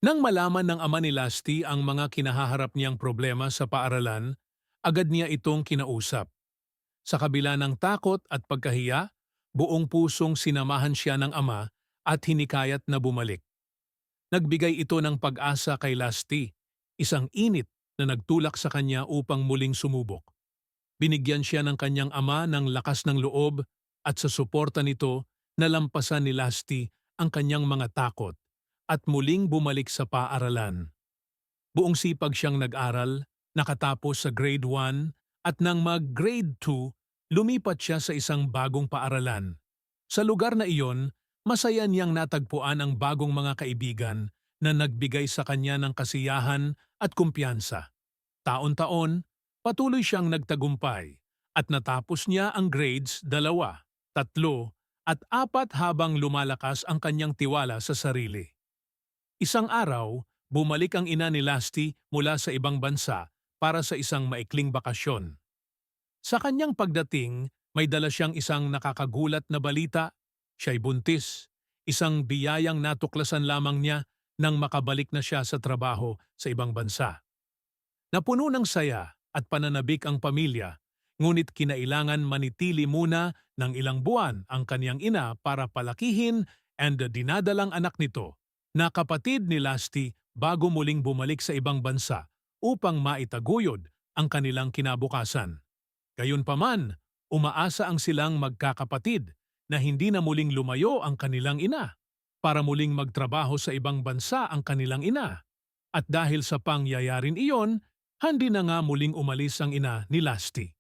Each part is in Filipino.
Nang malaman ng ama ni Lasty ang mga kinahaharap niyang problema sa paaralan, agad niya itong kinausap. Sa kabila ng takot at pagkahiya, buong pusong sinamahan siya ng ama at hinikayat na bumalik. Nagbigay ito ng pag-asa kay Lasty, isang init na nagtulak sa kanya upang muling sumubok. Binigyan siya ng kanyang ama ng lakas ng loob at sa suporta nito, nalampasan ni Lasty ang kanyang mga takot at muling bumalik sa paaralan. Buong sipag siyang nag-aral, nakatapos sa grade 1 at nang mag-grade 2, lumipat siya sa isang bagong paaralan. Sa lugar na iyon, masaya niyang natagpuan ang bagong mga kaibigan na nagbigay sa kanya ng kasiyahan at kumpiyansa. Taon-taon, patuloy siyang nagtagumpay at natapos niya ang grades 2, 3 at 4 habang lumalakas ang kanyang tiwala sa sarili. Isang araw, bumalik ang ina ni Lasty mula sa ibang bansa para sa isang maikling bakasyon. Sa kanyang pagdating, may dala siyang isang nakakagulat na balita. Siya'y buntis, isang biyayang natuklasan lamang niya nang makabalik na siya sa trabaho sa ibang bansa. Napuno ng saya at pananabik ang pamilya, ngunit kinailangan manitili muna ng ilang buwan ang kaniyang ina para palakihin and dinadalang anak nito na kapatid ni Lasty bago muling bumalik sa ibang bansa upang maitaguyod ang kanilang kinabukasan. Gayunpaman, umaasa ang silang magkakapatid na hindi na muling lumayo ang kanilang ina para muling magtrabaho sa ibang bansa ang kanilang ina. At dahil sa pangyayarin iyon, hindi na nga muling umalis ang ina ni Lasty.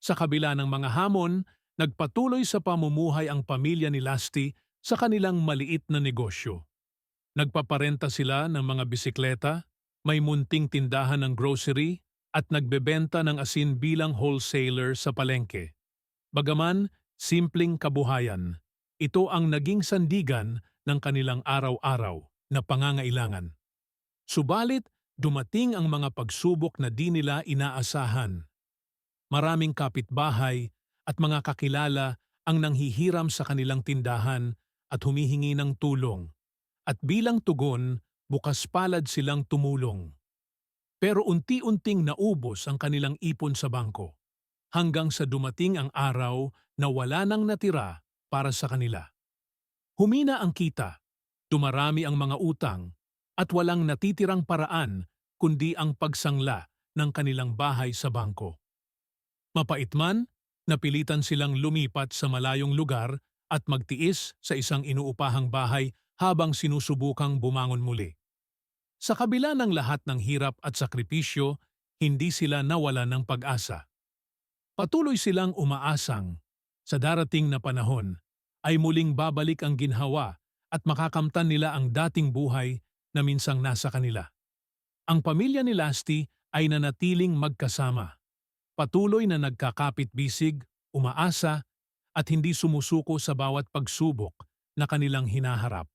Sa kabila ng mga hamon, nagpatuloy sa pamumuhay ang pamilya ni Lasty sa kanilang maliit na negosyo. Nagpaparenta sila ng mga bisikleta, may munting tindahan ng grocery, at nagbebenta ng asin bilang wholesaler sa palengke. Bagaman, simpleng kabuhayan, ito ang naging sandigan ng kanilang araw-araw na pangangailangan. Subalit, dumating ang mga pagsubok na di nila inaasahan. Maraming kapitbahay at mga kakilala ang nanghihiram sa kanilang tindahan at humihingi ng tulong. At bilang tugon, bukas palad silang tumulong. Pero unti-unting naubos ang kanilang ipon sa bangko, hanggang sa dumating ang araw na wala nang natira para sa kanila. Humina ang kita, dumarami ang mga utang, at walang natitirang paraan kundi ang pagsangla ng kanilang bahay sa bangko. Mapait man, napilitan silang lumipat sa malayong lugar at magtiis sa isang inuupahang bahay habang sinusubukang bumangon muli. Sa kabila ng lahat ng hirap at sakripisyo, hindi sila nawala ng pag-asa. Patuloy silang umaasang, sa darating na panahon, ay muling babalik ang ginhawa at makakamtan nila ang dating buhay na minsang nasa kanila. Ang pamilya ni Lasty ay nanatiling magkasama. Patuloy na nagkakapit-bisig, umaasa, at hindi sumusuko sa bawat pagsubok na kanilang hinaharap.